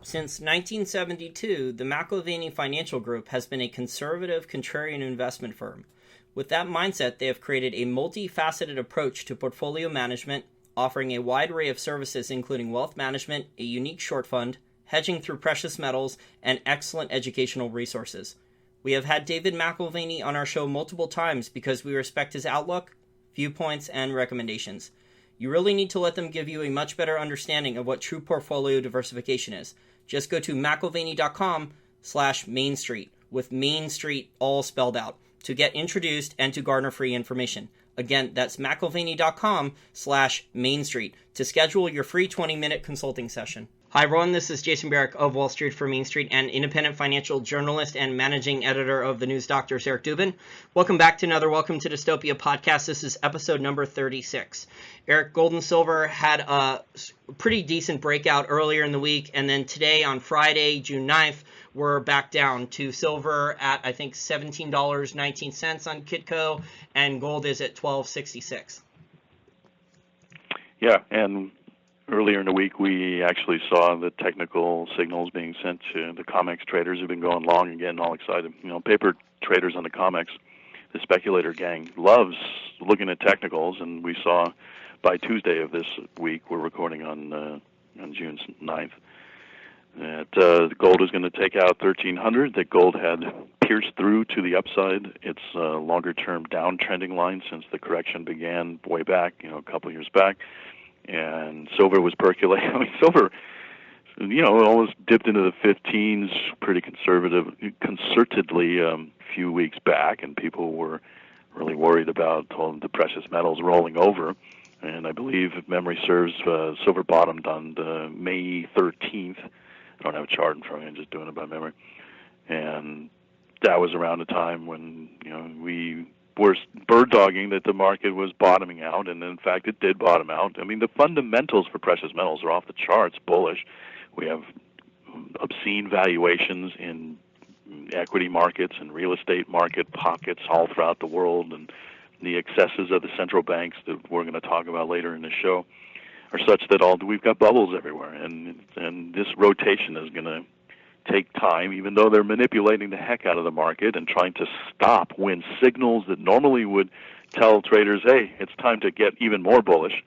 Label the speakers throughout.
Speaker 1: Since 1972, the McIlvaney Financial Group has been a conservative, contrarian investment firm. With that mindset, they have created a multifaceted approach to portfolio management, offering a wide array of services including wealth management, a unique short fund, hedging through precious metals, and excellent educational resources. We have had David McIlvaney on our show multiple times because we respect his outlook, viewpoints, and recommendations. You really need to let them give you a much better understanding of what true portfolio diversification is. Just go to McIlvaney.com/Main Street, with Main Street all spelled out, to get introduced and to garner free information. Again, that's McIlvaney.com/Main Street to schedule your free 20-minute consulting session. Hi, everyone. This is Jason Burack of Wall Street for Main Street and independent financial journalist and managing editor of the News Doctors, Eric Dubin. Welcome back to another Welcome to Dystopia podcast. This is episode number 36. Eric, gold and silver had a pretty decent breakout earlier in the week, and then today on Friday, June 9th, we're back down to silver at, I think, $17.19 on Kitco, and gold is at $12.66.
Speaker 2: Yeah, and earlier in the week, we actually saw the technical signals being sent to the COMEX traders who've been going long and getting all excited. You know, paper traders on the COMEX, the speculator gang, loves looking at technicals, and we saw by Tuesday of this week, we're recording on June 9th, that gold is going to take out 1,300, that gold had pierced through to the upside. It's a longer-term downtrending line since the correction began way back, a couple of years back. And silver was percolating. I mean, silver, almost dipped into the 15s pretty concertedly a few weeks back, and people were really worried about the precious metals rolling over. And I believe, if memory serves, silver bottomed on May 13th. I don't have a chart in front of me. I'm just doing it by memory. And that was around the time when, we were bird-dogging that the market was bottoming out, and in fact it did bottom out. I mean, the fundamentals for precious metals are off the charts bullish. We have obscene valuations in equity markets and real estate market pockets all throughout the world, and the excesses of the central banks that we're going to talk about later in the show are such that we've got bubbles everywhere, and this rotation is going to take time, even though they're manipulating the heck out of the market and trying to stop when signals that normally would tell traders, hey, it's time to get even more bullish,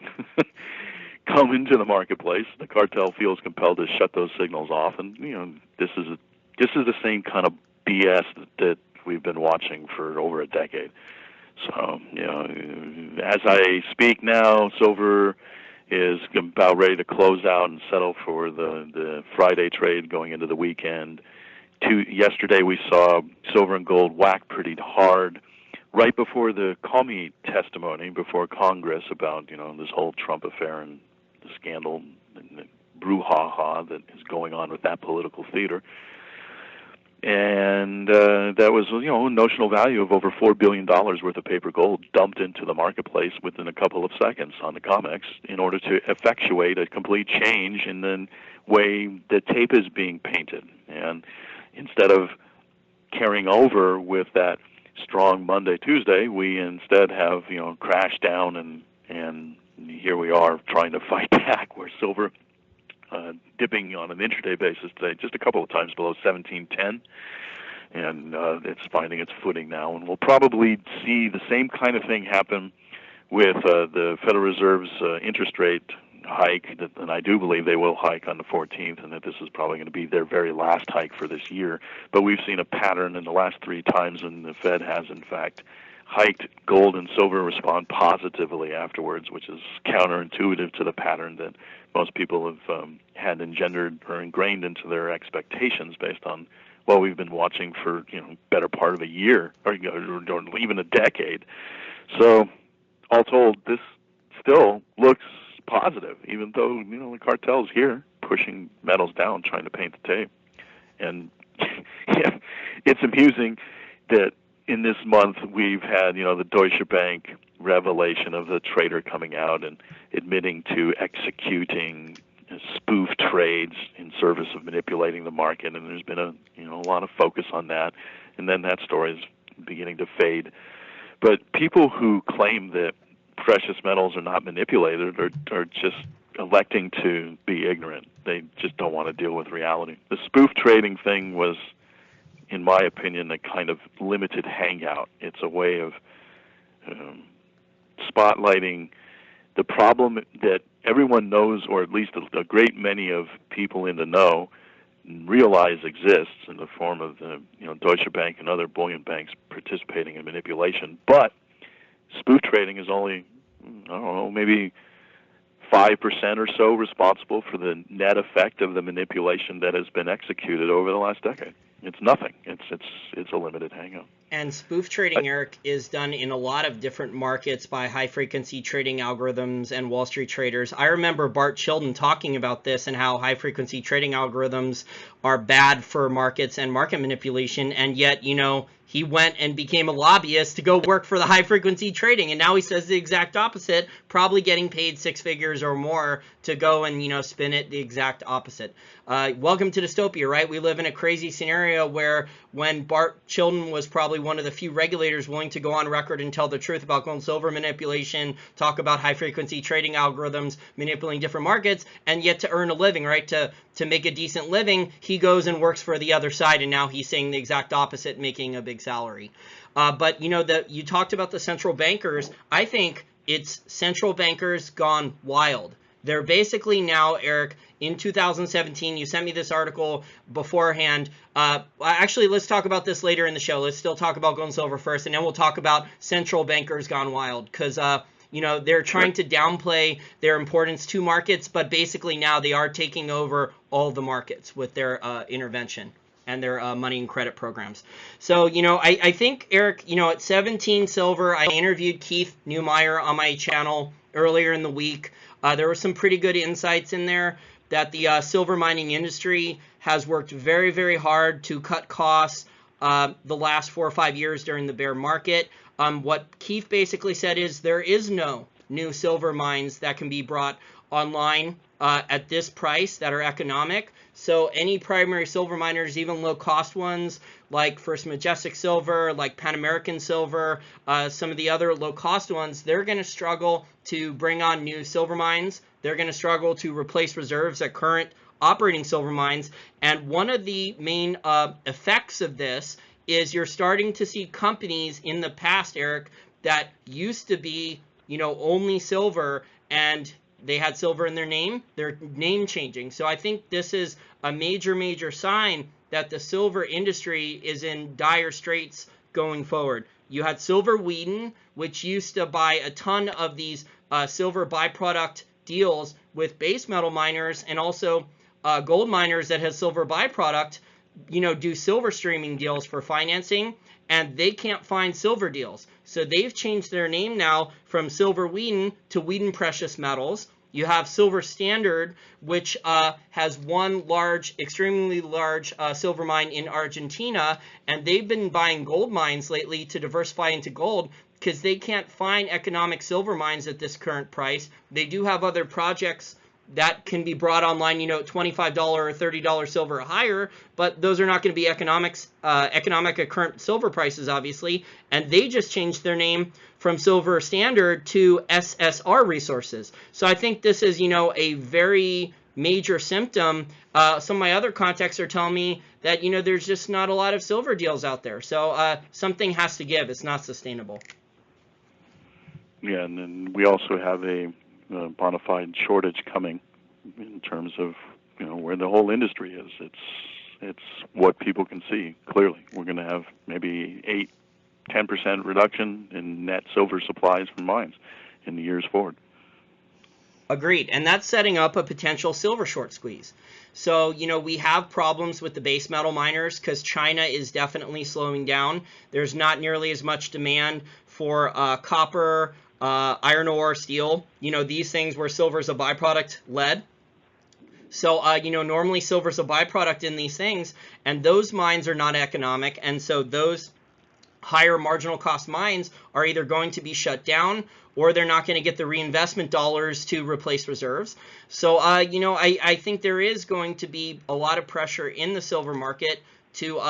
Speaker 2: come into the marketplace. The cartel feels compelled to shut those signals off, and this is the same kind of BS that we've been watching for over a decade. So, as I speak now, silver is about ready to close out and settle for the Friday trade going into the weekend. Yesterday we saw silver and gold whack pretty hard right before the Comey testimony before Congress about, this whole Trump affair and the scandal and the brouhaha that is going on with that political theater. And that was, a notional value of over $4 billion worth of paper gold dumped into the marketplace within a couple of seconds on the COMEX in order to effectuate a complete change in the way the tape is being painted. And instead of carrying over with that strong Monday, Tuesday, we instead have, crashed down, and here we are trying to fight back, where silver dipping on an intraday basis today, just a couple of times below 1710, and it's finding its footing now. And we'll probably see the same kind of thing happen with the Federal Reserve's interest rate hike, and I do believe they will hike on the 14th, and that this is probably going to be their very last hike for this year. But we've seen a pattern in the last three times when the Fed has, in fact, hiked, gold and silver respond positively afterwards, which is counterintuitive to the pattern that most people have had engendered or ingrained into their expectations based on what we've been watching for better part of a year or even a decade. So, all told, this still looks positive, even though the cartel's here pushing metals down, trying to paint the tape. And it's amusing that in this month, we've had, the Deutsche Bank revelation of the trader coming out and admitting to executing spoof trades in service of manipulating the market, and there's been a lot of focus on that, and then that story is beginning to fade. But people who claim that precious metals are not manipulated are just electing to be ignorant. They just don't want to deal with reality. The spoof trading thing was, in my opinion, a kind of limited hangout. It's a way of spotlighting the problem that everyone knows, or at least a great many of people in the know realize exists in the form of the Deutsche Bank and other bullion banks participating in manipulation. But spoof trading is only, I don't know, maybe 5% or so responsible for the net effect of the manipulation that has been executed over the last decade. It's nothing. It's a limited hangout.
Speaker 1: And spoof trading, Eric, is done in a lot of different markets by high-frequency trading algorithms and Wall Street traders. I remember Bart Chilton talking about this and how high-frequency trading algorithms are bad for markets and market manipulation, and yet, he went and became a lobbyist to go work for the high-frequency trading, and now he says the exact opposite, probably getting paid 6 figures or more to go and, spin it the exact opposite. Welcome to Dystopia, right? We live in a crazy scenario where when Bart Chilton was probably one of the few regulators willing to go on record and tell the truth about gold and silver manipulation, talk about high-frequency trading algorithms, manipulating different markets, and yet to earn a living, right? To make a decent living, he goes and works for the other side, and now he's saying the exact opposite, making a big salary. But, you talked about the central bankers. I think it's central bankers gone wild. They're basically now, Eric, in 2017, you sent me this article beforehand. Actually, let's talk about this later in the show. Let's still talk about gold and silver first, and then we'll talk about central bankers gone wild, because they're trying to downplay their importance to markets, but basically now they are taking over all the markets with their intervention and their money and credit programs. So, I think, Eric, at 17 silver, I interviewed Keith Neumeyer on my channel earlier in the week. There were some pretty good insights in there that the silver mining industry has worked very, very hard to cut costs the last 4 or 5 years during the bear market. What Keith basically said is there is no new silver mines that can be brought online at this price that are economic. So any primary silver miners, even low-cost ones like First Majestic Silver, like Pan American Silver, some of the other low-cost ones, they're going to struggle to bring on new silver mines. They're going to struggle to replace reserves at current operating silver mines. And one of the main effects of this is you're starting to see companies in the past, Eric, that used to be, only silver, and they had silver in their name, they're name changing. So I think this is a major, major sign that the silver industry is in dire straits going forward. You had Silver Wheaton, which used to buy a ton of these silver byproduct deals with base metal miners, and also gold miners that has silver byproduct, do silver streaming deals for financing, and they can't find silver deals. So they've changed their name now from Silver Wheaton to Wheaton Precious Metals. You have Silver Standard, which has one large, extremely large silver mine in Argentina, and they've been buying gold mines lately to diversify into gold because they can't find economic silver mines at this current price. They do have other projects that can be brought online, at $25 or $30 silver or higher, but those are not going to be economic at current silver prices, obviously. And they just changed their name from Silver Standard to SSR Resources. So I think this is, a very major symptom. Some of my other contacts are telling me that, there's just not a lot of silver deals out there. So something has to give. It's not sustainable.
Speaker 2: Yeah, and then we also have a bona fide shortage coming in terms of where the whole industry is. It's what people can see clearly. We're going to have maybe 8-10% reduction in net silver supplies from mines in the years forward.
Speaker 1: Agreed, and that's setting up a potential silver short squeeze. So, we have problems with the base metal miners because China is definitely slowing down. There's not nearly as much demand for copper, iron ore, steel, these things where silver is a byproduct, lead. So, normally silver is a byproduct in these things, and those mines are not economic, and so those higher marginal cost mines are either going to be shut down or they're not going to get the reinvestment dollars to replace reserves. So, I think there is going to be a lot of pressure in the silver market to,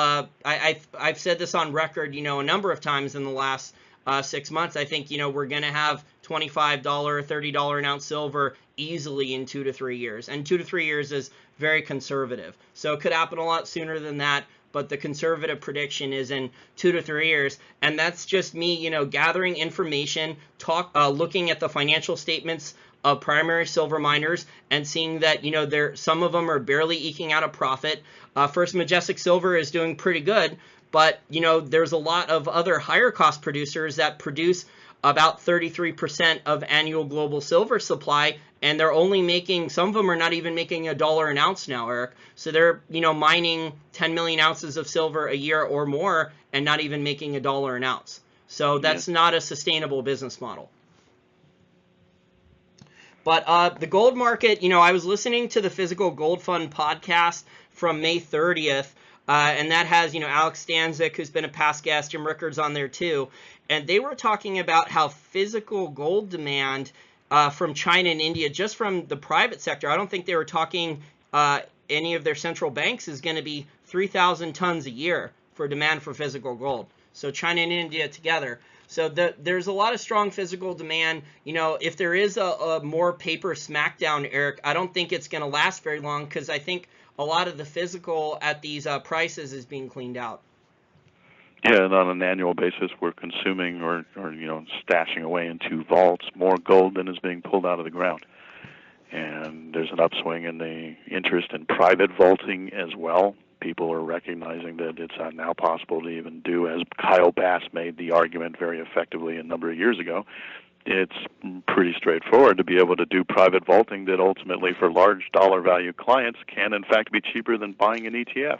Speaker 1: I've said this on record, a number of times in the last 6 months, I think, we're going to have $25, $30 an ounce silver easily in 2 to 3 years. And 2 to 3 years is very conservative. So it could happen a lot sooner than that, but the conservative prediction is in 2 to 3 years. And that's just me, gathering information, looking at the financial statements of primary silver miners and seeing that, some of them are barely eking out a profit. First Majestic Silver is doing pretty good, but, there's a lot of other higher cost producers that produce about 33% of annual global silver supply, and they're only making, some of them are not even making $1 an ounce now, Eric. So they're, mining 10 million ounces of silver a year or more and not even making $1 an ounce. So that's not a sustainable business model. But the gold market, I was listening to the Physical Gold Fund podcast from May 30th, and that has, Alex Stanzik, who's been a past guest, Jim Rickards on there too. And they were talking about how physical gold demand from China and India, just from the private sector, I don't think they were talking any of their central banks, is going to be 3,000 tons a year for demand for physical gold. So China and India together. So there's a lot of strong physical demand. If there is a more paper smackdown, Eric, I don't think it's going to last very long, because I think a lot of the physical at these prices is being cleaned out.
Speaker 2: Yeah, and on an annual basis, we're consuming or stashing away into vaults more gold than is being pulled out of the ground. And there's an upswing in the interest in private vaulting as well. People are recognizing that it's now possible to even do, as Kyle Bass made the argument very effectively a number of years ago, it's pretty straightforward to be able to do private vaulting that ultimately for large dollar value clients can in fact be cheaper than buying an ETF.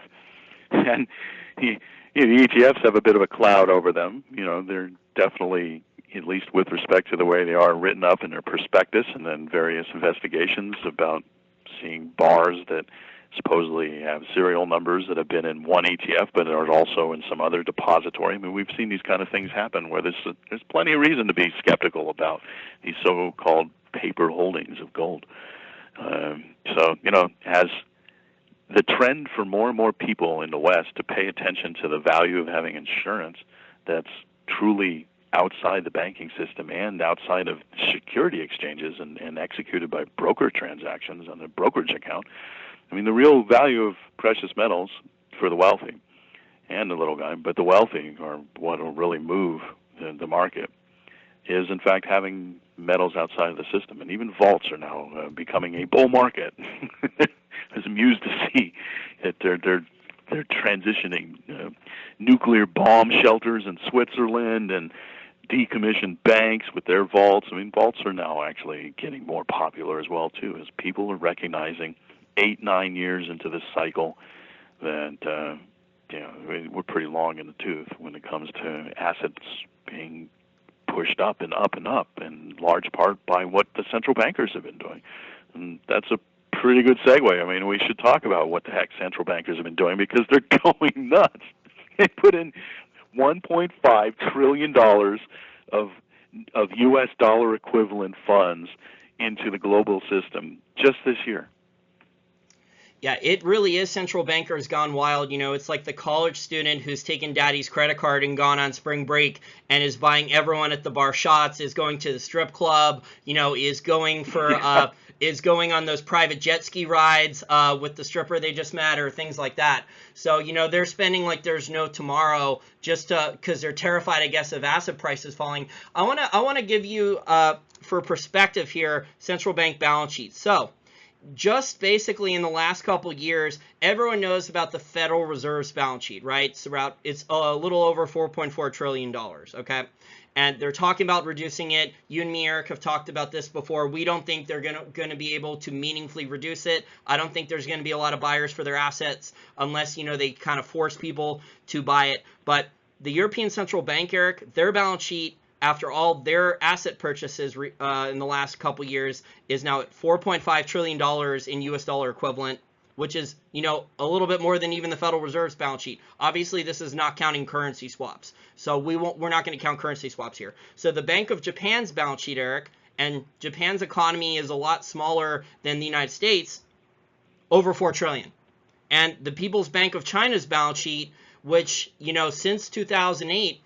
Speaker 2: And the ETFs have a bit of a cloud over them. They're definitely, at least with respect to the way they are written up in their prospectus and then various investigations about seeing bars that supposedly have serial numbers that have been in one ETF but are also in some other depository. I mean, we've seen these kind of things happen where there's plenty of reason to be skeptical about these so-called paper holdings of gold. As the trend for more and more people in the West to pay attention to the value of having insurance that's truly outside the banking system and outside of security exchanges and executed by broker transactions on the brokerage account. I mean, the real value of precious metals for the wealthy and the little guy, but the wealthy are what will really move the market, is in fact having metals outside of the system. And even vaults are now becoming a bull market. I was amused to see that they're transitioning nuclear bomb shelters in Switzerland and decommissioned banks with their vaults. I mean, vaults are now actually getting more popular as well too, as people are recognizing 8-9 years into this cycle that we're pretty long in the tooth when it comes to assets being pushed up and up and up, in large part by what the central bankers have been doing. And that's a pretty good segue. I mean, we should talk about what the heck central bankers have been doing, because they're going nuts. They put in $1.5 trillion of U.S. dollar equivalent funds into the global system just this year.
Speaker 1: Yeah, it really is central bankers gone wild. It's like the college student who's taken daddy's credit card and gone on spring break and is buying everyone at the bar shots, is going to the strip club, is going for is going on those private jet ski rides with the stripper they just met, or things like that. So, they're spending like there's no tomorrow just because they're terrified, I guess, of asset prices falling. I want to give you, for perspective here, central bank balance sheets. So, just basically in the last couple years, everyone knows about the Federal Reserve's balance sheet, right? It's a little over $4.4 trillion, okay? And they're talking about reducing it. You and me, Eric, have talked about this before. We don't think they're going to be able to meaningfully reduce it. I don't think there's going to be a lot of buyers for their assets unless, they kind of force people to buy it. But the European Central Bank, Eric, their balance sheet, after all their asset purchases in the last couple years, is now at $4.5 trillion in U.S. dollar equivalent, which is, a little bit more than even the Federal Reserve's balance sheet. Obviously, this is not counting currency swaps. So we're not going to count currency swaps here. So the Bank of Japan's balance sheet, Eric, and Japan's economy is a lot smaller than the United States, over $4 trillion. And the People's Bank of China's balance sheet, which, since 2008,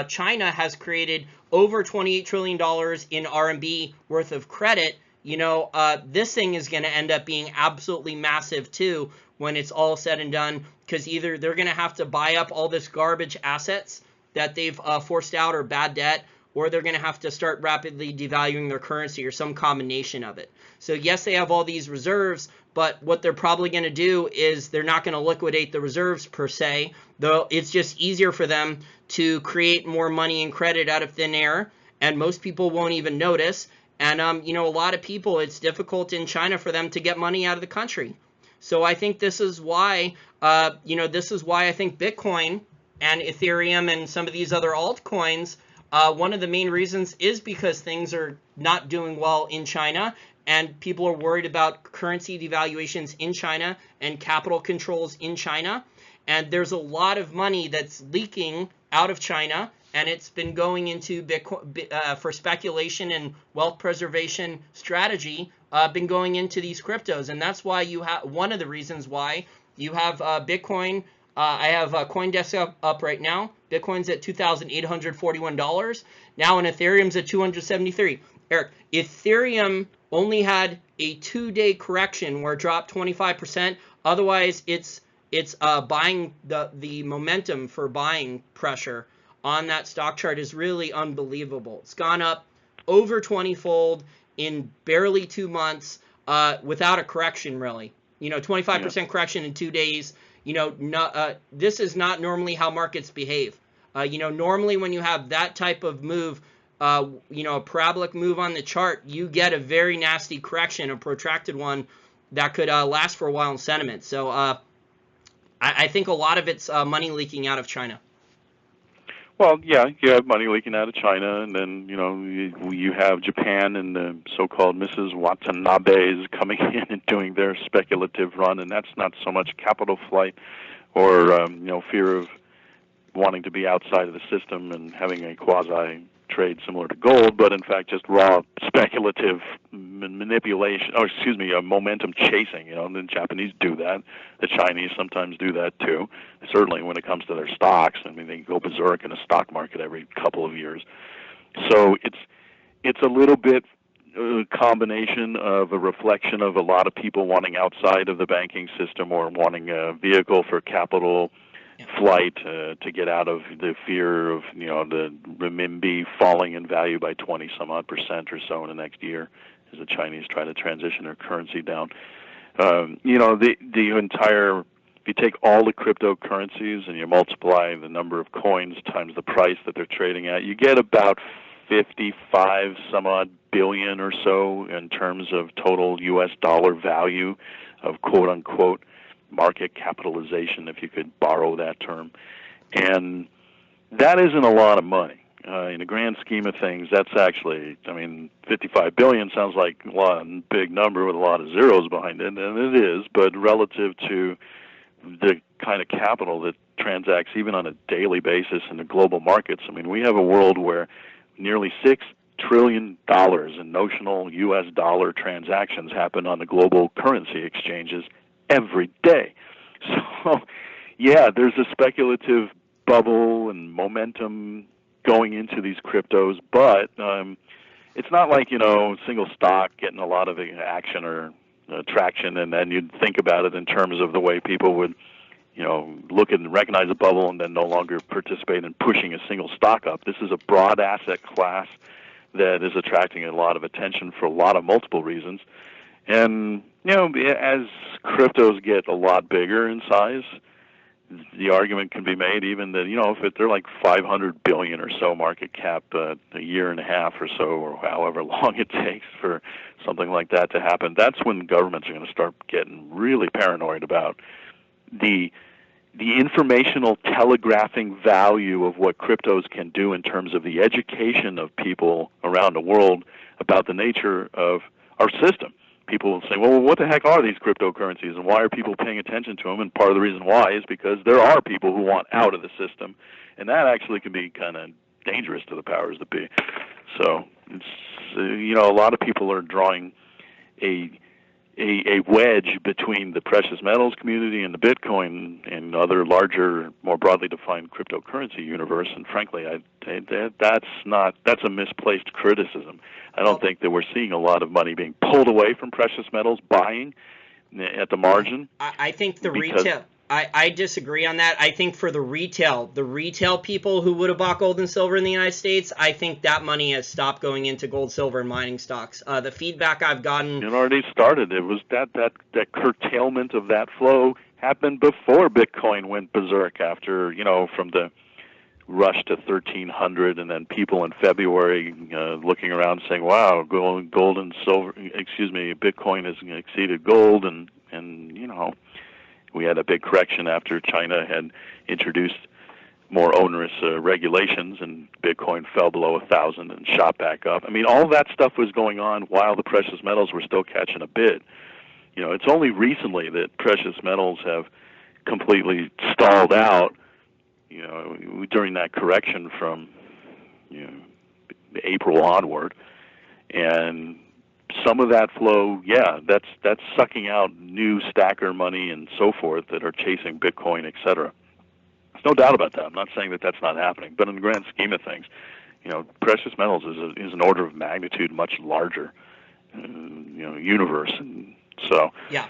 Speaker 1: China has created over $28 trillion in RMB worth of credit, this thing is going to end up being absolutely massive too when it's all said and done, because either they're going to have to buy up all this garbage assets that they've forced out or bad debt, or they're going to have to start rapidly devaluing their currency or some combination of it. So yes, they have all these reserves, but what they're probably going to do is they're not going to liquidate the reserves per se, though it's just easier for them to create more money and credit out of thin air, and most people won't even notice. And, a lot of people, it's difficult in China for them to get money out of the country. So I think this is why, I think Bitcoin and Ethereum and some of these other altcoins, one of the main reasons is because things are not doing well in China, and people are worried about currency devaluations in China and capital controls in China. And there's a lot of money that's leaking out of China, and it's been going into Bitcoin for speculation and wealth preservation strategy, been going into these cryptos. And that's why you have, one of the reasons why you have Bitcoin. I have CoinDesk up right now. Bitcoin's at $2,841 now, and Ethereum's at $273. Eric, Ethereum only had a 2-day correction where it dropped 25%. Otherwise, it's buying the momentum for buying pressure on that stock chart is really unbelievable. It's gone up over 20-fold in barely 2 months without a correction, really. 25% correction in 2 days. This is not normally how markets behave. Normally when you have that type of move, a parabolic move on the chart, you get a very nasty correction, a protracted one that could last for a while in sentiment. So I think a lot of it's money leaking out of China.
Speaker 2: Well, yeah, you have money leaking out of China, and then, you have Japan and the so-called Mrs. Watanabes coming in and doing their speculative run, and that's not so much capital flight or, fear of wanting to be outside of the system and having a quasi-trade similar to gold, but in fact just raw speculative manipulation, momentum chasing. The Japanese do that. The Chinese sometimes do that too, certainly when it comes to their stocks. I mean, they go berserk in a stock market every couple of years. So it's a little bit a combination of a reflection of a lot of people wanting outside of the banking system or wanting a vehicle for capital flight to get out of the fear of the renminbi falling in value by 20 some odd % or so in the next year as the Chinese try to transition their currency down. The entire, if you take all the cryptocurrencies and you multiply the number of coins times the price that they're trading at, you get about 55 some odd billion or so in terms of total U.S. dollar value of quote unquote market capitalization, if you could borrow that term. And that isn't a lot of money. In the grand scheme of things, that's actually, 55 billion sounds like a big number with a lot of zeros behind it, and it is, but relative to the kind of capital that transacts even on a daily basis in the global markets, we have a world where nearly $6 trillion in notional U.S. dollar transactions happen on the global currency exchanges every day. So, yeah, there's a speculative bubble and momentum going into these cryptos, but it's not like, single stock getting a lot of action or traction, and then you'd think about it in terms of the way people would, look and recognize a bubble and then no longer participate in pushing a single stock up. This is a broad asset class that is attracting a lot of attention for a lot of multiple reasons. And, as cryptos get a lot bigger in size, the argument can be made even that, if they're like 500 billion or so market cap a year and a half or so, or however long it takes for something like that to happen, that's when governments are going to start getting really paranoid about the informational telegraphing value of what cryptos can do in terms of the education of people around the world about the nature of our system. People will say, well, what the heck are these cryptocurrencies, and why are people paying attention to them? And part of the reason why is because there are people who want out of the system, and that actually can be kind of dangerous to the powers that be. So it's, a lot of people are drawing a a wedge between the precious metals community and the Bitcoin and other larger, more broadly defined cryptocurrency universe. And frankly, that's a misplaced criticism. I don't think that we're seeing a lot of money being pulled away from precious metals, buying at the margin.
Speaker 1: I think the retail. I disagree on that. I think for the retail people who would have bought gold and silver in the United States, I think that money has stopped going into gold, silver, and mining stocks. The feedback I've gotten...
Speaker 2: It already started. It was that curtailment of that flow happened before Bitcoin went berserk after, from the rush to 1,300, and then people in February looking around saying, wow, gold and silver, Bitcoin has exceeded gold, and we had a big correction after China had introduced more onerous regulations, and Bitcoin fell below 1,000 and shot back up. I mean, all that stuff was going on while the precious metals were still catching a bid. It's only recently that precious metals have completely stalled out, during that correction from April onward. And some of that flow, that's sucking out new stacker money and so forth that are chasing Bitcoin, et cetera. There's no doubt about that. I'm not saying that that's not happening, but in the grand scheme of things, precious metals is an order of magnitude much larger, universe, and so
Speaker 1: yeah.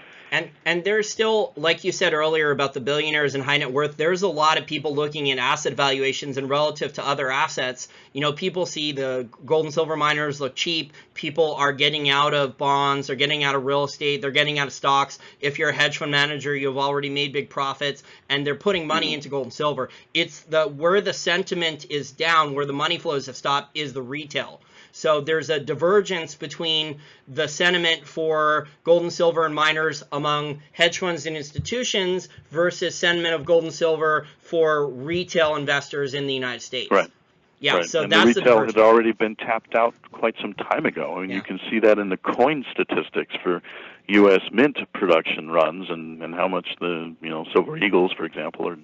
Speaker 1: And there's still, like you said earlier about the billionaires and high net worth, there's a lot of people looking at asset valuations and relative to other assets. People see the gold and silver miners look cheap. People are getting out of bonds, they're getting out of real estate, they're getting out of stocks. If you're a hedge fund manager, you've already made big profits, and they're putting money into gold and silver. It's where the sentiment is down, where the money flows have stopped, is the retail. So there's a divergence between the sentiment for gold and silver and miners among hedge funds and institutions versus sentiment of gold and silver for retail investors in the United States.
Speaker 2: Right.
Speaker 1: Yeah,
Speaker 2: right.
Speaker 1: So
Speaker 2: and
Speaker 1: that's
Speaker 2: the retail had already been tapped out quite some time ago. I mean, you can see that in the coin statistics for U.S. mint production runs and how much the silver eagles, for example, are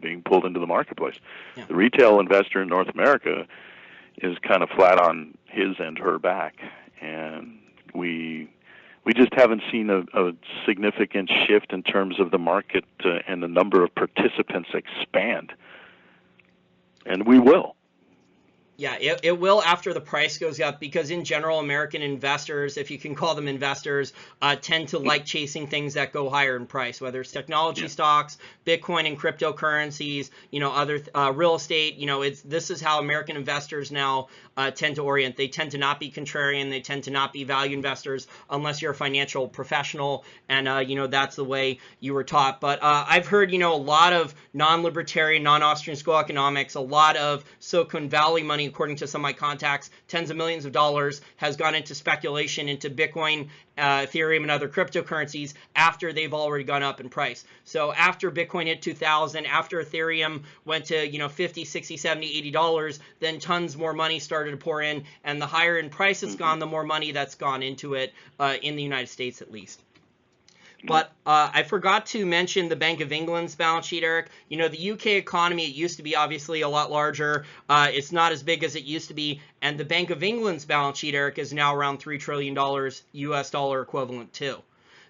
Speaker 2: being pulled into the marketplace. Yeah. The retail investor in North America is kind of flat on his and her back, and we just haven't seen a significant shift in terms of the market and the number of participants expand, and we will.
Speaker 1: Yeah, it will after the price goes up, because in general, American investors, if you can call them investors, tend to like chasing things that go higher in price, whether it's technology stocks, Bitcoin and cryptocurrencies, other real estate. This is how American investors now tend to orient. They tend to not be contrarian. They tend to not be value investors unless you're a financial professional, and that's the way you were taught. But I've heard a lot of non-libertarian, non-Austrian school economics, a lot of Silicon Valley money, according to some of my contacts, tens of millions of dollars has gone into speculation into Bitcoin, Ethereum, and other cryptocurrencies after they've already gone up in price. So after Bitcoin hit 2,000, after Ethereum went to 50, 60, 70, $80, then tons more money started to pour in, and the higher in price it's gone, the more money that's gone into it in the United States at least. But I forgot to mention the Bank of England's balance sheet, Eric. The UK economy, it used to be obviously a lot larger. It's not as big as it used to be. And the Bank of England's balance sheet, Eric, is now around $3 trillion US dollar equivalent too.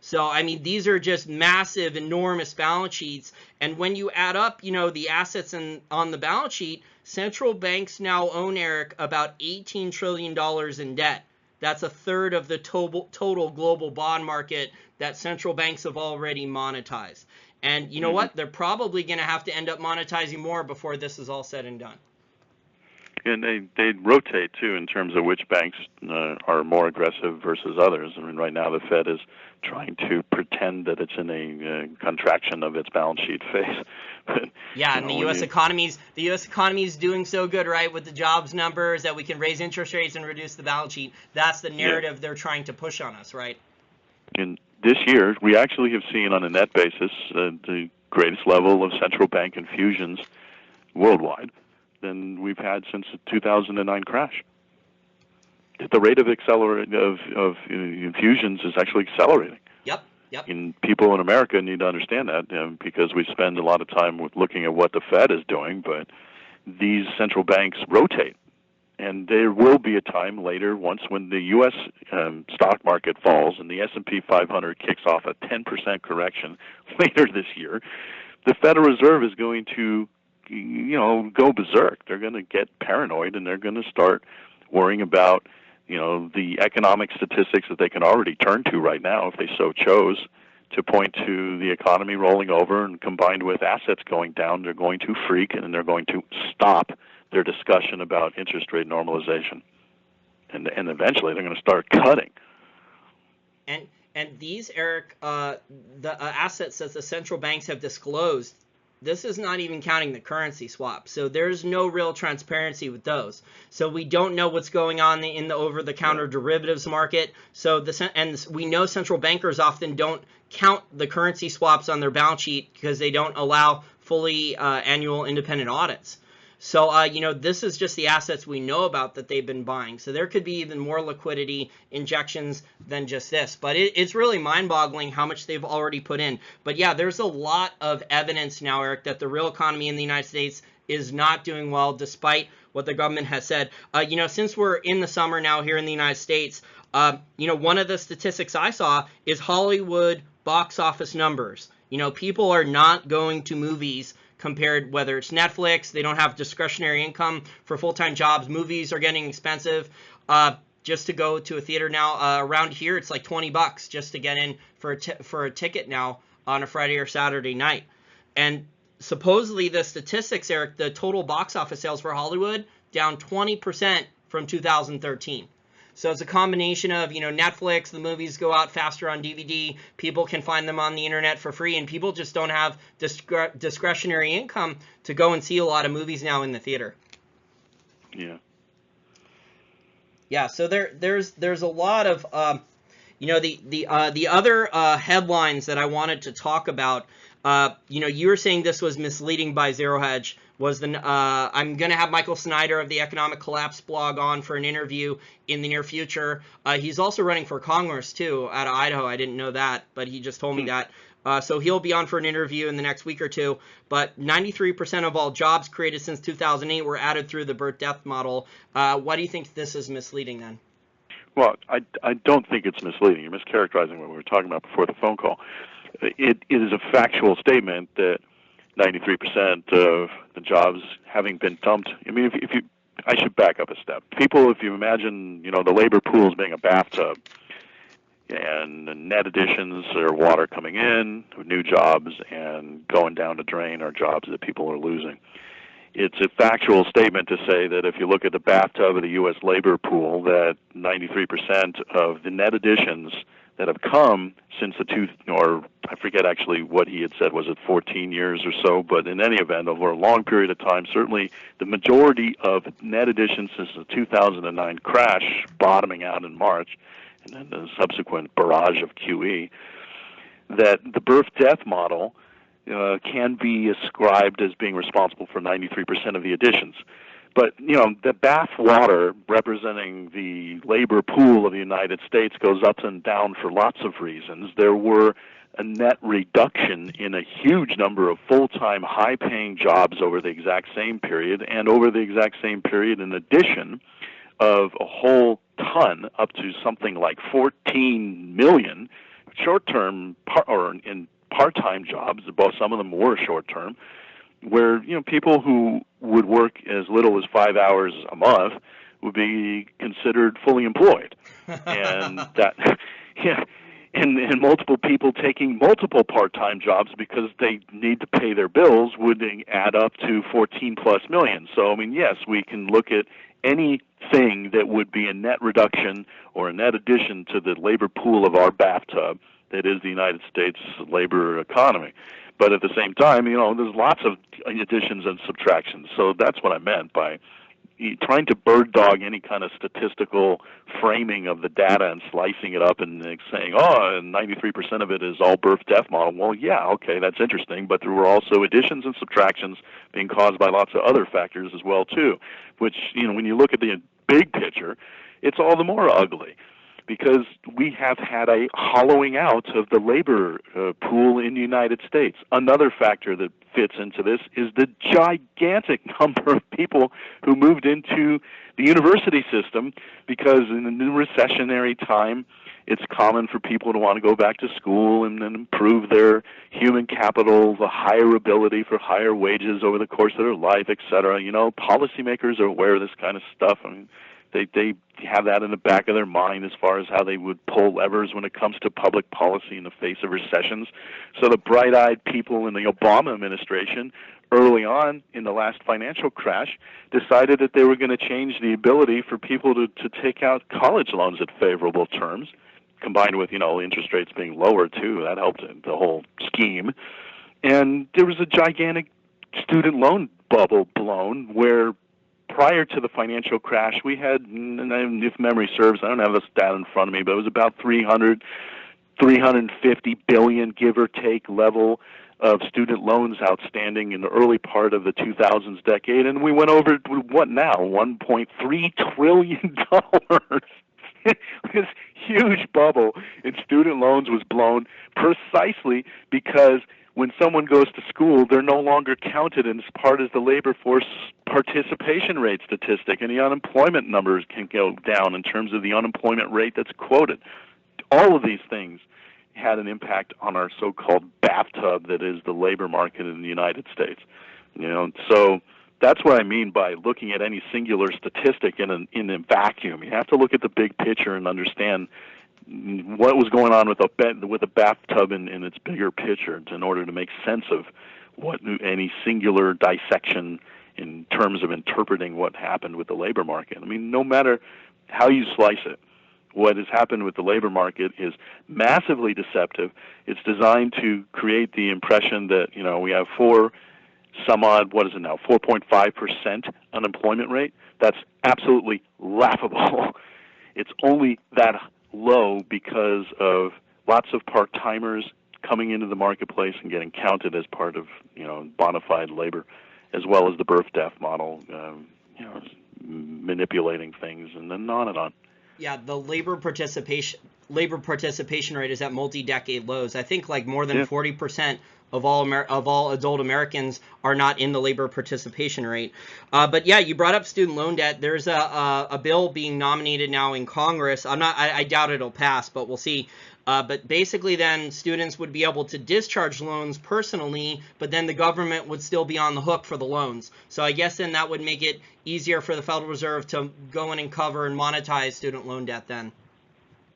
Speaker 1: So, I mean, these are just massive, enormous balance sheets. And when you add up, the assets on the balance sheet, central banks now own, Eric, about $18 trillion in debt. That's a third of the total global bond market that central banks have already monetized. And you know what? They're probably going to have to end up monetizing more before this is all said and done.
Speaker 2: And they rotate, too, in terms of which banks are more aggressive versus others. I mean, right now the Fed is trying to pretend that it's in a contraction of its balance sheet phase. But,
Speaker 1: and the U.S. economy is doing so good, right, with the jobs numbers that we can raise interest rates and reduce the balance sheet. That's the narrative they're trying to push on us, right?
Speaker 2: And this year, we actually have seen on a net basis the greatest level of central bank infusions worldwide than we've had since the 2009 crash. The rate of infusions is actually accelerating.
Speaker 1: Yep.
Speaker 2: And people in America need to understand that because we spend a lot of time looking at what the Fed is doing, but these central banks rotate. And there will be a time later, when the U.S. Stock market falls and the S&P 500 kicks off a 10% correction later this year, the Federal Reserve is going to, go berserk. They're going to get paranoid, and they're going to start worrying about, the economic statistics that they can already turn to right now if they so chose, to point to the economy rolling over, and combined with assets going down, they're going to freak, and they're going to stop their discussion about interest rate normalization. And eventually they're going to start cutting.
Speaker 1: And these, Eric, the assets that the central banks have disclosed, this is not even counting the currency swap. So there's no real transparency with those. So we don't know what's going on in the over-the-counter derivatives market. So and we know central bankers often don't count the currency swaps on their balance sheet because they don't allow fully annual independent audits. So, this is just the assets we know about that they've been buying. So there could be even more liquidity injections than just this. But it's really mind-boggling how much they've already put in. But yeah, there's a lot of evidence now, Eric, that the real economy in the United States is not doing well, despite what the government has said. Since we're in the summer now here in the United States, one of the statistics I saw is Hollywood box office numbers. People are not going to movies compared, whether it's Netflix, they don't have discretionary income for full-time jobs. Movies are getting expensive. Just to go to a theater now, around here, it's like $20 just to get in for a ticket now on a Friday or Saturday night. And supposedly the statistics, Eric, the total box office sales for Hollywood down 20% from 2013. So it's a combination of, Netflix, the movies go out faster on DVD, people can find them on the internet for free, and people just don't have discretionary income to go and see a lot of movies now in the theater.
Speaker 2: Yeah.
Speaker 1: Yeah, so there's a lot of, the other headlines that I wanted to talk about, you were saying this was misleading by Zero Hedge. I'm going to have Michael Snyder of the Economic Collapse blog on for an interview in the near future. He's also running for Congress, too, out of Idaho. I didn't know that, but he just told me that. So he'll be on for an interview in the next week or two. But 93% of all jobs created since 2008 were added through the birth-death model. Why do you think this is misleading, then?
Speaker 2: Well, I don't think it's misleading. You're mischaracterizing what we were talking about before the phone call. It is a factual statement that 93% of the jobs having been dumped. I mean, I should back up a step. People, if you imagine, the labor pool as being a bathtub, and the net additions are water coming in, new jobs, and going down the drain are jobs that people are losing. It's a factual statement to say that if you look at the bathtub of the U.S. labor pool, that 93% of the net additions that have come since I forget actually what he had said, was it 14 years or so, but in any event, over a long period of time, certainly the majority of net additions since the 2009 crash, bottoming out in March, and then the subsequent barrage of QE, that the birth-death model can be ascribed as being responsible for 93% of the additions. But, the bath water representing the labor pool of the United States goes up and down for lots of reasons. There were a net reduction in a huge number of full-time, high-paying jobs over the exact same period, and over the exact same period, in addition, of a whole ton, up to something like 14 million short-term in part-time jobs. Some of them were short-term, where people who would work as little as 5 hours a month would be considered fully employed, and that, yeah, and multiple people taking multiple part-time jobs because they need to pay their bills would add up to 14 plus million. So, I mean, yes, we can look at anything that would be a net reduction or a net addition to the labor pool of our bathtub that is the United States labor economy. But at the same time, there's lots of additions and subtractions. So that's what I meant by trying to bird dog any kind of statistical framing of the data and slicing it up and saying, 93% of it is all birth-death model. Well, yeah, okay, that's interesting, but there were also additions and subtractions being caused by lots of other factors as well, too, which, when you look at the big picture, it's all the more ugly. because we have had a hollowing out of the labor pool in the United States. Another factor that fits into this is the gigantic number of people who moved into the university system, because in the new recessionary time, it's common for people to want to go back to school and improve their human capital, the higher ability for higher wages over the course of their life, et cetera. You know, policymakers are aware of this kind of stuff. I mean, they have that in the back of their mind as far as how they would pull levers when it comes to public policy in the face of recessions. So the bright-eyed people in the Obama administration early on in the last financial crash decided that they were going to change the ability for people to take out college loans at favorable terms, combined with, you know, interest rates being lower too. That helped the whole scheme. And there was a gigantic student loan bubble blown where prior to the financial crash, we had, and if memory serves, I don't have this stat in front of me, but it was about 350 billion, give or take, level of student loans outstanding in the early part of the 2000s decade, and we went over to what now, $1.3 trillion. This huge bubble in student loans was blown precisely because when someone goes to school, they're no longer counted as part of the labor force participation rate statistic, and the unemployment numbers can go down in terms of the unemployment rate that's quoted. All of these things had an impact on our so-called bathtub that is the labor market in the United States. You know, so that's what I mean by looking at any singular statistic in a vacuum. You have to look at the big picture and understand what was going on with the bathtub in its bigger picture in order to make sense of what any singular dissection in terms of interpreting what happened with the labor market. I mean, no matter how you slice it, what has happened with the labor market is massively deceptive. It's designed to create the impression that, you know, we have 4.5% unemployment rate. That's absolutely laughable. It's only that low because of lots of part-timers coming into the marketplace and getting counted as part of, you know, bona fide labor, as well as the birth-death model, you know, manipulating things, and then on and on.
Speaker 1: Yeah, the labor participation rate is at multi-decade lows. I think like more than 40% of all adult Americans are not in the labor participation rate. But yeah, you brought up student loan debt. There's a bill being nominated now in Congress. I doubt it'll pass, but we'll see. But basically then students would be able to discharge loans personally, but then the government would still be on the hook for the loans. So I guess then that would make it easier for the Federal Reserve to go in and cover and monetize student loan debt then.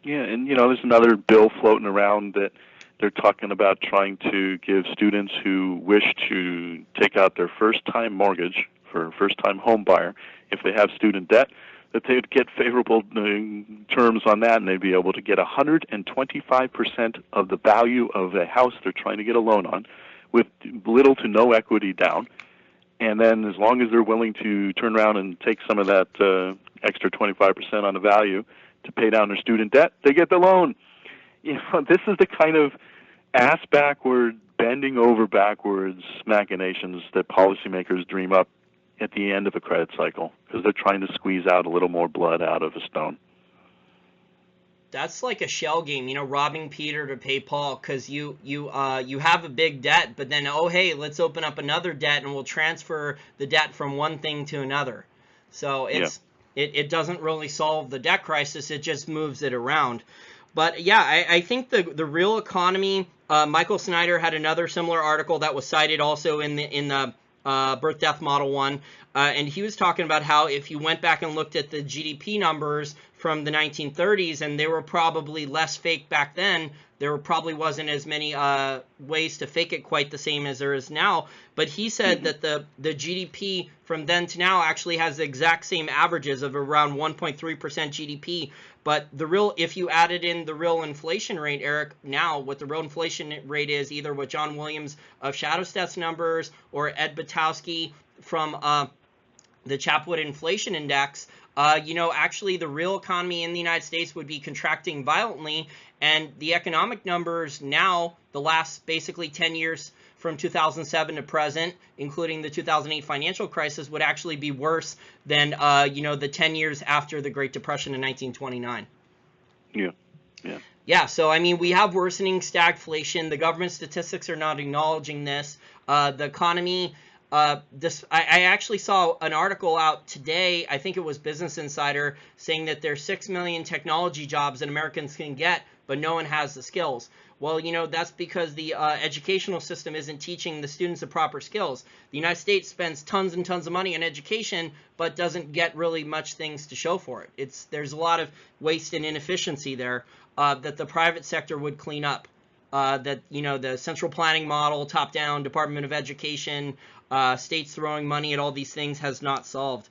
Speaker 2: Yeah, and you know, there's another bill floating around that they're talking about trying to give students who wish to take out their first-time mortgage for a first-time home buyer, if they have student debt, that they'd get favorable terms on that, and they'd be able to get 125% of the value of a house they're trying to get a loan on with little to no equity down. And then as long as they're willing to turn around and take some of that extra 25% on the value to pay down their student debt, they get the loan. You know, this is the kind of ass-backward, bending over backwards machinations that policymakers dream up at the end of a credit cycle, because they're trying to squeeze out a little more blood out of a stone.
Speaker 1: That's like a shell game, you know, robbing Peter to pay Paul, because you have a big debt, but then, oh, hey, let's open up another debt and we'll transfer the debt from one thing to another. So it doesn't really solve the debt crisis, it just moves it around. But yeah, I think the real economy, Michael Snyder had another similar article that was cited also in the birth death model one, and he was talking about how if you went back and looked at the GDP numbers from the 1930s, and they were probably less fake back then, there probably wasn't as many ways to fake it quite the same as there is now, but he said that the GDP from then to now actually has the exact same averages of around 1.3% GDP. But if you added in the real inflation rate, Eric, now what the real inflation rate is, either with John Williams of Shadowstats numbers or Ed Butowski from the Chapwood Inflation Index, you know, actually the real economy in the United States would be contracting violently, and the economic numbers now, the last basically 10 years from 2007 to present, including the 2008 financial crisis, would actually be worse than, you know, the 10 years after the Great Depression in 1929.
Speaker 2: Yeah. Yeah.
Speaker 1: Yeah, so I mean, we have worsening stagflation. The government statistics are not acknowledging this. The economy, I actually saw an article out today, I think it was Business Insider, saying that there's 6 million technology jobs that Americans can get, but no one has the skills. Well, that's because the educational system isn't teaching the students the proper skills. The United States spends tons and tons of money on education, but doesn't get really much things to show for it. There's a lot of waste and inefficiency there that the private sector would clean up. That the central planning model, top-down, Department of Education, states throwing money at all these things has not solved.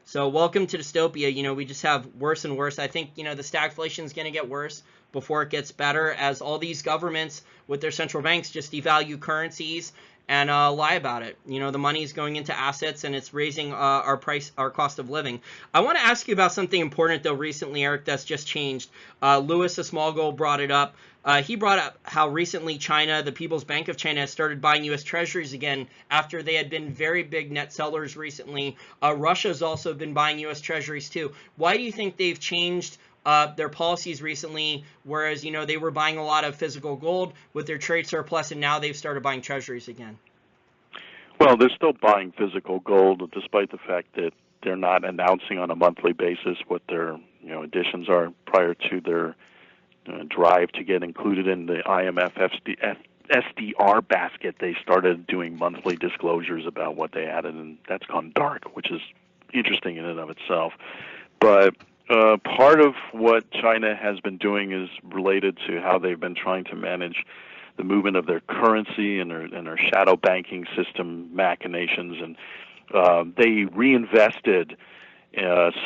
Speaker 1: So welcome to dystopia. We just have worse and worse. I think the stagflation is going to get worse before it gets better, as all these governments with their central banks just devalue currencies and lie about it. The money is going into assets and it's raising our cost of living. I want to ask you about something important though recently, Eric, that's just changed. Louis, a small goal, brought it up. He brought up how recently China, the People's Bank of China, has started buying U.S. Treasuries again after they had been very big net sellers recently. Russia's also been buying U.S. Treasuries too. Why do you think they've changed their policies recently, whereas they were buying a lot of physical gold with their trade surplus, and now they've started buying treasuries again?
Speaker 2: Well, they're still buying physical gold, despite the fact that they're not announcing on a monthly basis what their additions are prior to their drive to get included in the IMF SDR basket. They started doing monthly disclosures about what they added, and that's gone dark, which is interesting in and of itself. But part of what China has been doing is related to how they've been trying to manage the movement of their currency and their shadow banking system machinations, and they reinvested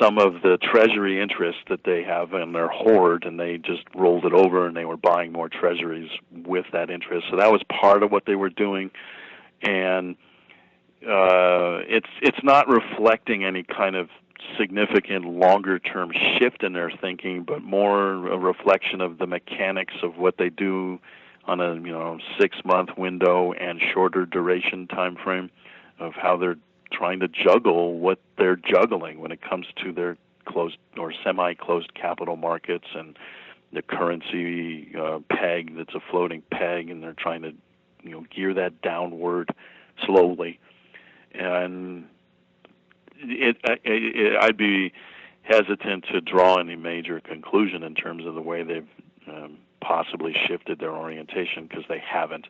Speaker 2: some of the treasury interest that they have in their hoard, and they just rolled it over, and they were buying more treasuries with that interest. So that was part of what they were doing, and it's not reflecting any kind of significant longer-term shift in their thinking, but more a reflection of the mechanics of what they do on a 6-month window and shorter duration time frame, of how they're trying to juggle what they're juggling when it comes to their closed or semi-closed capital markets and the currency peg that's a floating peg, and they're trying to gear that downward slowly. And I'd be hesitant to draw any major conclusion in terms of the way they've possibly shifted their orientation, because they haven't.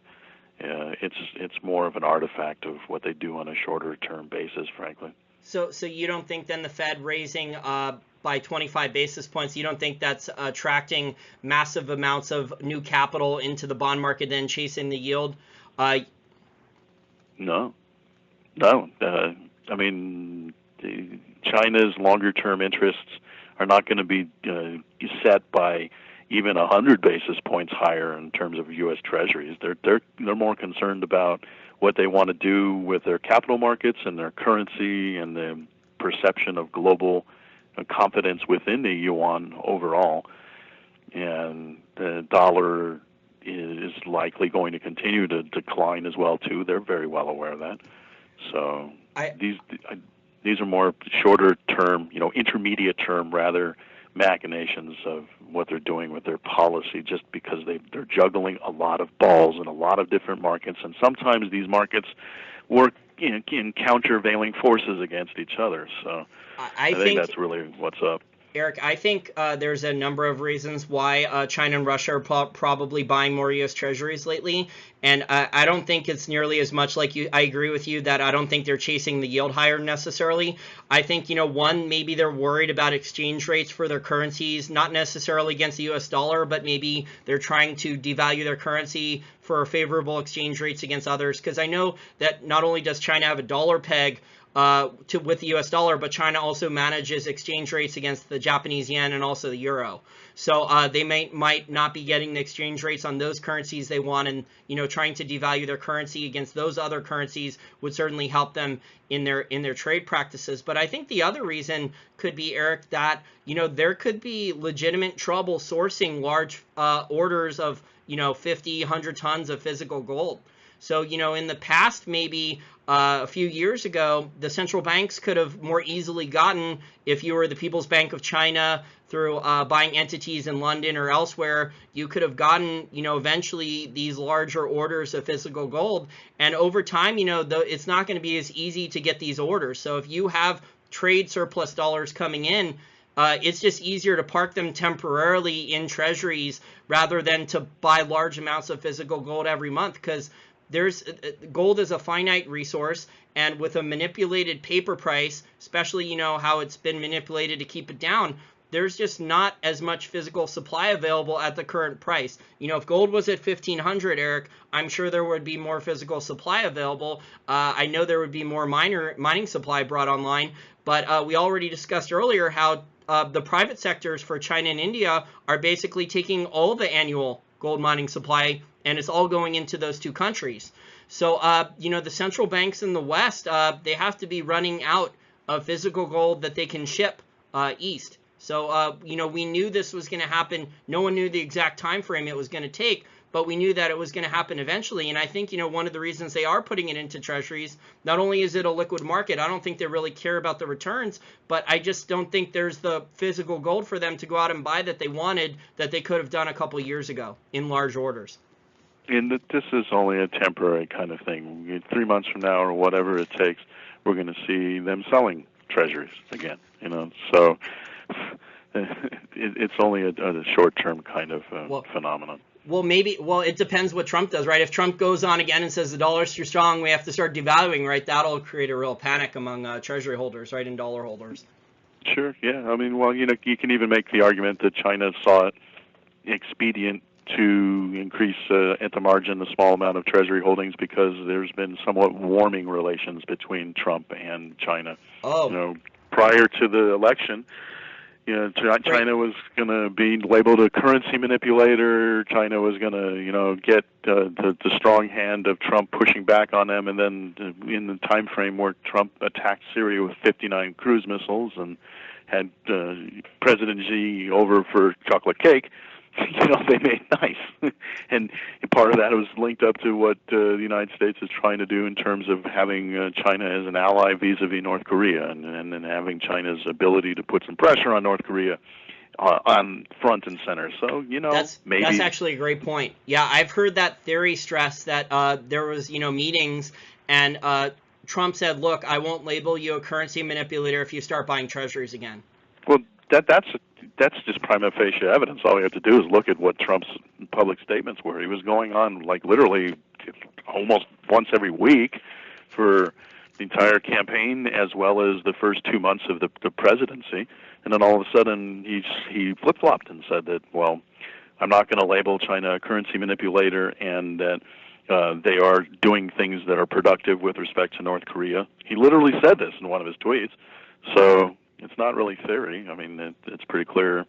Speaker 2: It's more of an artifact of what they do on a shorter term basis, frankly.
Speaker 1: So you don't think then the Fed raising by 25 basis points, you don't think that's attracting massive amounts of new capital into the bond market, then chasing the yield?
Speaker 2: No. I mean, China's longer-term interests are not going to be set by even 100 basis points higher in terms of U.S. Treasuries. They're more concerned about what they want to do with their capital markets and their currency and the perception of global confidence within the yuan overall. And the dollar is likely going to continue to decline as well too. They're very well aware of that. So these are more shorter term, intermediate term rather, machinations of what they're doing with their policy, just because they're juggling a lot of balls in a lot of different markets, and sometimes these markets work in countervailing forces against each other. So I think that's really what's up.
Speaker 1: Eric, I think there's a number of reasons why China and Russia are probably buying more U.S. Treasuries lately, and I don't think it's nearly as much like you. I agree with you that I don't think they're chasing the yield higher necessarily. I think, one, maybe they're worried about exchange rates for their currencies, not necessarily against the U.S. dollar, but maybe they're trying to devalue their currency for favorable exchange rates against others, because I know that not only does China have a dollar peg with the U.S. dollar, but China also manages exchange rates against the Japanese yen and also the euro. So they might not be getting the exchange rates on those currencies they want, and trying to devalue their currency against those other currencies would certainly help them in their trade practices. But I think the other reason could be, Eric, that there could be legitimate trouble sourcing large orders of 50, 100 tons of physical gold. So, in the past, maybe a few years ago, the central banks could have more easily gotten, if you were the People's Bank of China, through buying entities in London or elsewhere, you could have gotten, eventually these larger orders of physical gold. And over time, it's not going to be as easy to get these orders. So if you have trade surplus dollars coming in, it's just easier to park them temporarily in treasuries rather than to buy large amounts of physical gold every month, because gold is a finite resource, and with a manipulated paper price, especially how it's been manipulated to keep it down, there's just not as much physical supply available at the current price. If gold was at 1,500, Eric, I'm sure there would be more physical supply available. I know there would be more mining supply brought online, but we already discussed earlier how the private sectors for China and India are basically taking all the annual gold mining supply, and it's all going into those two countries. So, the central banks in the West, they have to be running out of physical gold that they can ship east. So, we knew this was going to happen. No one knew the exact time frame it was going to take, but we knew that it was going to happen eventually. And I think, one of the reasons they are putting it into treasuries, not only is it a liquid market, I don't think they really care about the returns, but I just don't think there's the physical gold for them to go out and buy that they wanted, that they could have done a couple years ago in large orders.
Speaker 2: And this is only a temporary kind of thing. 3 months from now or whatever it takes, we're going to see them selling treasuries again, so it's only a short-term kind of phenomenon.
Speaker 1: Well, it depends what Trump does, right? If Trump goes on again and says the dollar's too strong, we have to start devaluing, right? That'll create a real panic among treasury holders, right, and dollar holders.
Speaker 2: Sure, yeah. I mean, well, you can even make the argument that China saw it expedient to increase at the margin the small amount of treasury holdings because there's been somewhat warming relations between Trump and China.
Speaker 1: Oh.
Speaker 2: Prior to the election, China was going to be labeled a currency manipulator. China was going to, get the strong hand of Trump pushing back on them. And then in the time frame where Trump attacked Syria with 59 cruise missiles and had President Xi over for chocolate cake, they made nice. And part of that was linked up to what the United States is trying to do in terms of having China as an ally vis-a-vis North Korea and having China's ability to put some pressure on North Korea on front and center. So, maybe...
Speaker 1: That's actually a great point. Yeah, I've heard that theory stressed that there was, meetings and Trump said, look, I won't label you a currency manipulator if you start buying treasuries again.
Speaker 2: Well, that's just prima facie evidence. All you have to do is look at what Trump's public statements were. He was going on like literally almost once every week for the entire campaign as well as the first 2 months of the presidency. And then all of a sudden he flip-flopped and said that, well, I'm not going to label China a currency manipulator and that they are doing things that are productive with respect to North Korea. He literally said this in one of his tweets. So it's not really theory. I mean, it's pretty clear,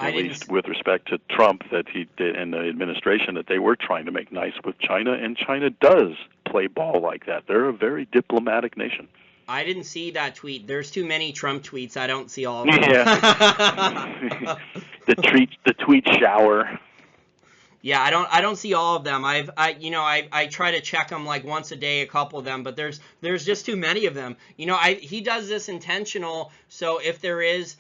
Speaker 2: at least with respect to Trump, that he did, and the administration, that they were trying to make nice with China, and China does play ball like that. They're a very diplomatic nation.
Speaker 1: I didn't see that tweet. There's too many Trump tweets. I don't see all of them.
Speaker 2: Yeah. the tweet shower.
Speaker 1: Yeah, I don't see all of them. I try to check them like once a day, a couple of them, but there's just too many of them. He does this intentional, so if there is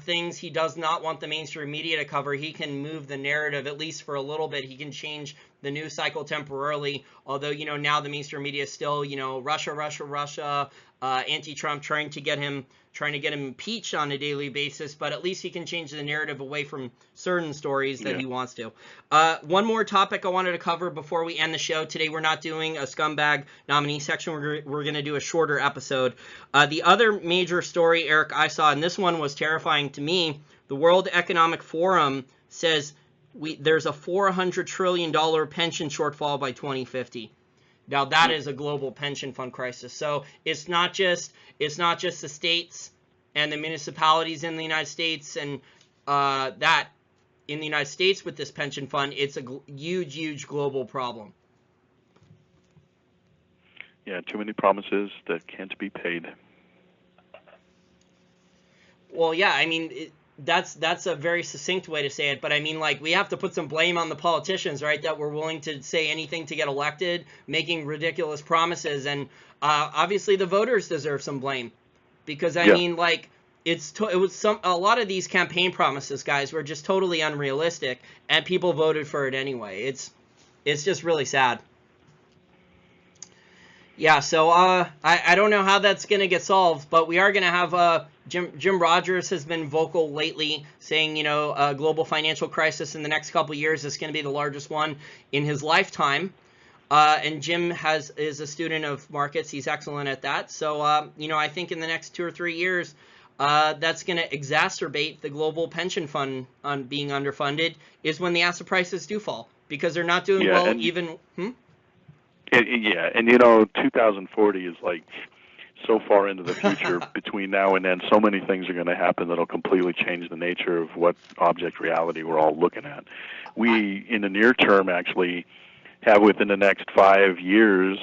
Speaker 1: things he does not want the mainstream media to cover, he can move the narrative at least for a little bit. He can change the news cycle temporarily. Although now the mainstream media is still Russia, anti-Trump, trying to get him impeached on a daily basis, but at least he can change the narrative away from certain stories that he wants to. One more topic I wanted to cover before we end the show. Today we're not doing a scumbag nominee section. We're going to do a shorter episode. The other major story, Eric, I saw, and this one was terrifying to me, the World Economic Forum says there's a $400 trillion pension shortfall by 2050. Now that is a global pension fund crisis. So it's not just the states and the municipalities in the United States and that in the United States with this pension fund. It's a huge global problem.
Speaker 2: Yeah, too many promises that can't be paid.
Speaker 1: Well, yeah, I mean, that's a very succinct way to say it. But I mean, like, we have to put some blame on the politicians, right? That were willing to say anything to get elected, making ridiculous promises, and obviously the voters deserve some blame, because I mean, like, a lot of these campaign promises, guys, were just totally unrealistic, and people voted for it anyway. It's just really sad. Yeah, so I don't know how that's going to get solved, but we are going to have Jim Rogers has been vocal lately, saying, you know, a global financial crisis in the next couple of years is going to be the largest one in his lifetime. And Jim is a student of markets. He's excellent at that. So, you know, I think in the next 2 or 3 years, that's going to exacerbate the global pension fund on being underfunded, is when the asset prices do fall, because they're not doing well even.
Speaker 2: Yeah, and you know, 2040 is like so far into the future. Between now and then, so many things are going to happen that'll completely change the nature of what object reality we're all looking at. We, in the near term, actually have within the next 5 years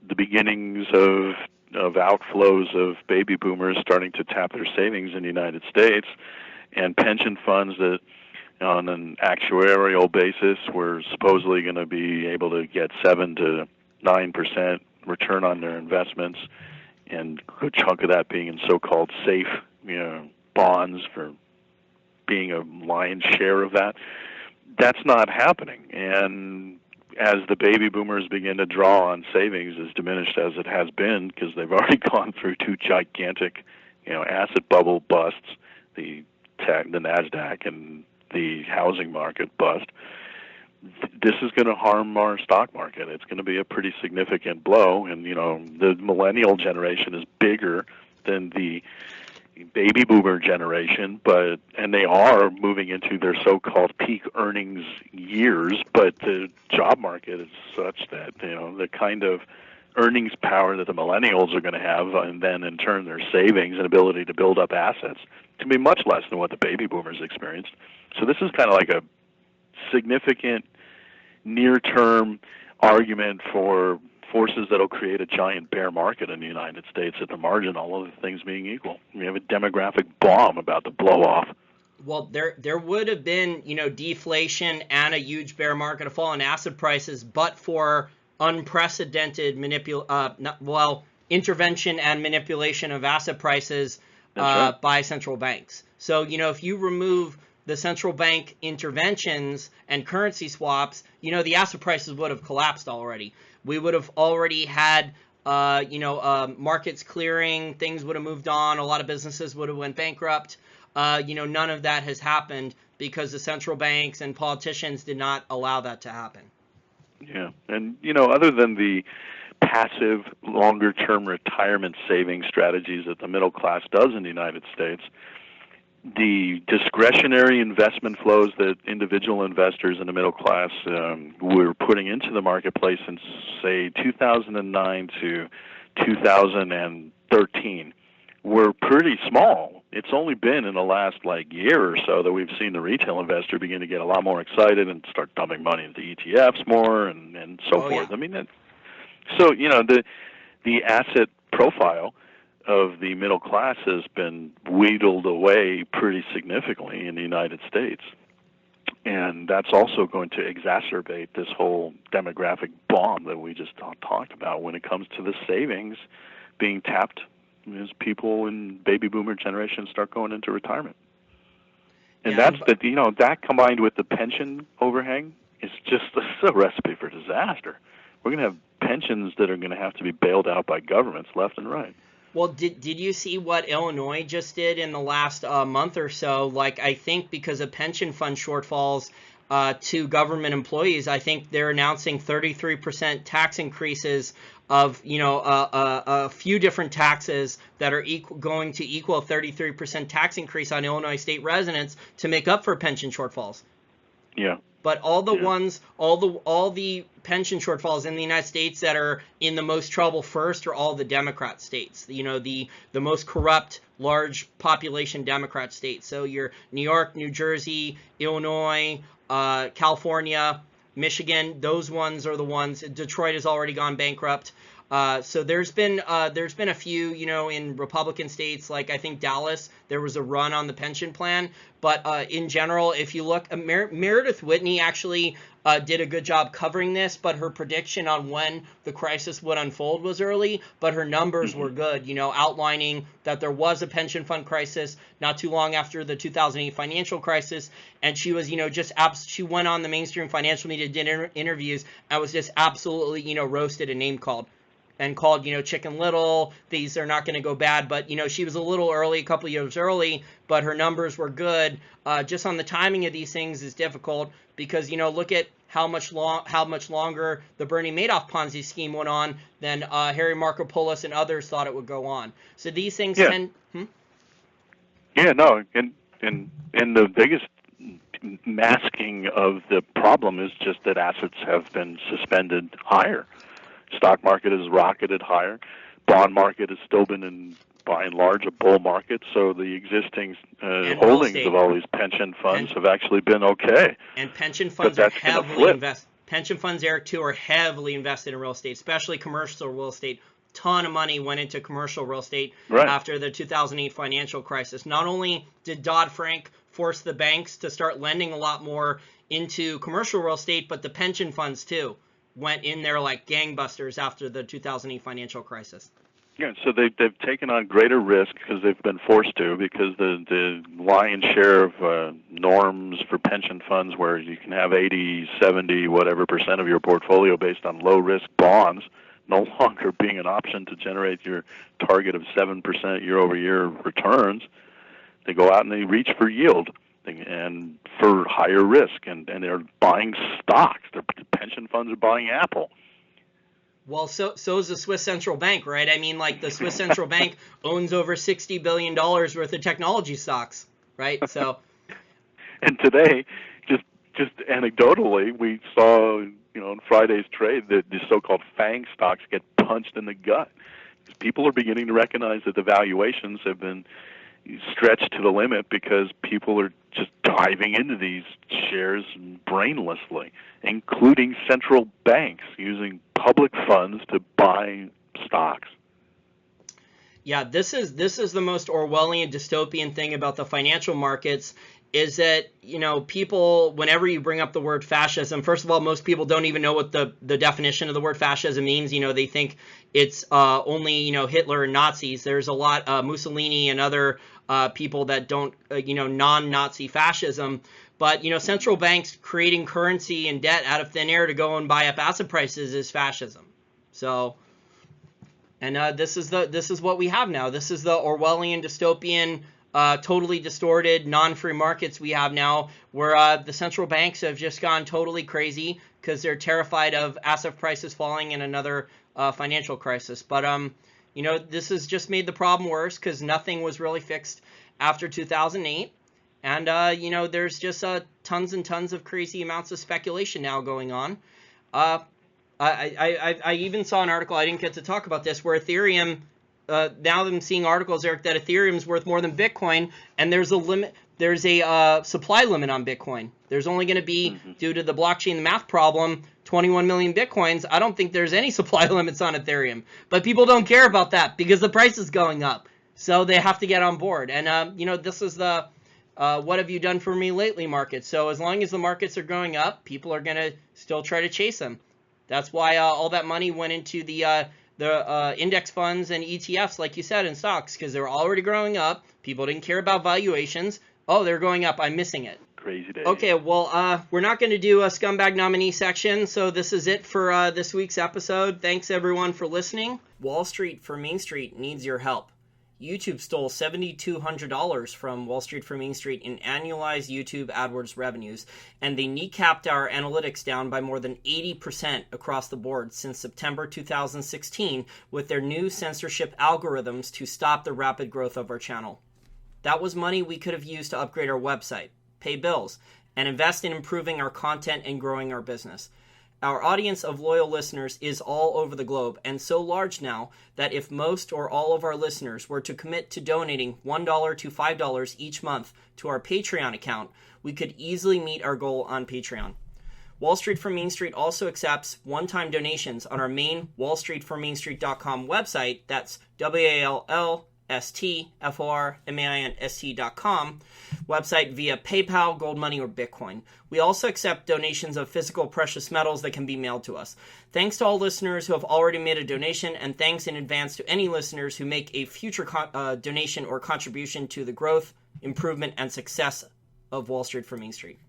Speaker 2: the beginnings of outflows of baby boomers starting to tap their savings in the United States, and pension funds that, on an actuarial basis, were supposedly going to be able to get 7 to 9% return on their investments, and a good chunk of that being in so-called safe, you know, bonds for being a lion's share of that. That's not happening, and as the baby boomers begin to draw on savings, as diminished as it has been, because they've already gone through 2 gigantic, you know, asset bubble busts, the NASDAQ and the housing market bust. This is going to harm our stock market. It's going to be a pretty significant blow, and you know, the millennial generation is bigger than the baby boomer generation, and they are moving into their so-called peak earnings years, but the job market is such that, you know, the kind of earnings power that the millennials are going to have, and then in turn their savings and ability to build up assets, can be much less than what the baby boomers experienced. So this is kind of like a significant near-term argument for forces that will create a giant bear market in the United States at the margin, all other things being equal. We have a demographic bomb about to blow off.
Speaker 1: Well, there would have been, you know, deflation and a huge bear market, a fall in asset prices, but for unprecedented intervention and manipulation of asset prices by central banks. So, you know, if you remove the central bank interventions and currency swaps, you know, the asset prices would have collapsed already. We would have already had, markets clearing, things would have moved on, a lot of businesses would have went bankrupt. You know, none of that has happened because the central banks and politicians did not allow that to happen.
Speaker 2: Yeah, and, you know, other than the passive, longer-term retirement saving strategies that the middle class does in the United States, the discretionary investment flows that individual investors in the middle class were putting into the marketplace in, say, 2009 to 2013 were pretty small. It's only been in the last, year or so that we've seen the retail investor begin to get a lot more excited and start dumping money into ETFs more and so forth. Yeah. I mean, so, you know, the asset profile of the middle class has been wheedled away pretty significantly in the United States. And that's also going to exacerbate this whole demographic bomb that we just talked about when it comes to the savings being tapped as people in baby boomer generation start going into retirement. And that combined with the pension overhang is just a recipe for disaster. We're going to have pensions that are going to have to be bailed out by governments left and right.
Speaker 1: Well, did you see what Illinois just did in the last month or so? I think because of pension fund shortfalls to government employees, I think they're announcing 33% tax increases of, a few different taxes that are going to equal a 33% tax increase on Illinois state residents to make up for pension shortfalls.
Speaker 2: Yeah.
Speaker 1: But all the pension shortfalls in the United States that are in the most trouble first are all the Democrat states. You know, the most corrupt, large population Democrat states. So your New York, New Jersey, Illinois, California, Michigan. Those ones are the ones. Detroit has already gone bankrupt. So there's been a few, in Republican states, like I think Dallas, there was a run on the pension plan. But in general, if you look, Meredith Whitney actually did a good job covering this, but her prediction on when the crisis would unfold was early, but her numbers were good, outlining that there was a pension fund crisis not too long after the 2008 financial crisis. And she was, she went on the mainstream financial media, did interviews, and was just absolutely, roasted and name called. And called, Chicken Little, these are not going to go bad. But, she was a little early, a couple of years early, but her numbers were good. Just on the timing of these things is difficult because, look at how much longer the Bernie Madoff Ponzi scheme went on than Harry Markopolos and others thought it would go on. So these things tend...
Speaker 2: Yeah, no, and the biggest masking of the problem is just that assets have been suspended higher. Stock market has rocketed higher. Bond market has still been, by and large, a bull market. So the existing holdings of all these pension funds have actually been okay.
Speaker 1: And pension funds are heavily invested. Pension funds, Eric, too, are heavily invested in real estate, especially commercial real estate. Ton of money went into commercial real estate after the 2008 financial crisis. Not only did Dodd-Frank force the banks to start lending a lot more into commercial real estate, but the pension funds, too, went in there like gangbusters after the 2008 financial crisis.
Speaker 2: Yeah, so they've taken on greater risk because they've been forced to, because the lion's share of norms for pension funds where you can have 80, 70, whatever percent of your portfolio based on low-risk bonds no longer being an option to generate your target of 7% year-over-year returns. They go out and they reach for yield and for higher risk, and they're buying stocks. The pension funds are buying Apple.
Speaker 1: Well, so is the Swiss Central Bank, right? I mean, like the Swiss Central Bank owns over $60 billion worth of technology stocks, right? So,
Speaker 2: and today, just anecdotally, we saw, in Friday's trade that the so-called FANG stocks get punched in the gut. People are beginning to recognize that the valuations have been stretched to the limit because people are just diving into these shares brainlessly, including central banks using public funds to buy stocks.
Speaker 1: Yeah, this is the most Orwellian dystopian thing about the financial markets is that, people, whenever you bring up the word fascism, first of all, most people don't even know what the definition of the word fascism means. They think it's only, Hitler and Nazis. There's a lot, Mussolini and other people that don't, non-Nazi fascism. But, central banks creating currency and debt out of thin air to go and buy up asset prices is fascism. So, and this is what we have now. This is the Orwellian dystopian, totally distorted, non-free markets we have now, where the central banks have just gone totally crazy because they're terrified of asset prices falling in another financial crisis. But this has just made the problem worse because nothing was really fixed after 2008. And, there's just tons and tons of crazy amounts of speculation now going on. I even saw an article, I didn't get to talk about this, where Ethereum, now I'm seeing articles, Eric, that Ethereum's worth more than Bitcoin, and there's a limit. There's a supply limit on Bitcoin. There's only going to be, due to the blockchain math problem, 21 million Bitcoins. I don't think there's any supply limits on Ethereum. But people don't care about that because the price is going up. So they have to get on board. And, this is the what have you done for me lately market. So as long as the markets are going up, people are going to still try to chase them. That's why all that money went into the index funds and ETFs, like you said, in stocks, because they're already growing up. People didn't care about valuations. Oh, they're going up. I'm missing it.
Speaker 2: Crazy day.
Speaker 1: Okay, well, we're not going to do a scumbag nominee section, so this is it for this week's episode. Thanks, everyone, for listening. Wall Street for Main Street needs your help. YouTube stole $7,200 from Wall Street for Main Street in annualized YouTube AdWords revenues, and they kneecapped our analytics down by more than 80% across the board since September 2016 with their new censorship algorithms to stop the rapid growth of our channel. That was money we could have used to upgrade our website, pay bills, and invest in improving our content and growing our business. Our audience of loyal listeners is all over the globe and so large now that if most or all of our listeners were to commit to donating $1 to $5 each month to our Patreon account, we could easily meet our goal on Patreon. Wall Street for Main Street also accepts one-time donations on our main wallstreetformainstreet.com website. That's WALLSTFORMAINST.com website via PayPal, Gold Money, or Bitcoin. We also accept donations of physical precious metals that can be mailed to us. Thanks to all listeners who have already made a donation, and thanks in advance to any listeners who make a future donation or contribution to the growth, improvement, and success of Wall Street for Main Street.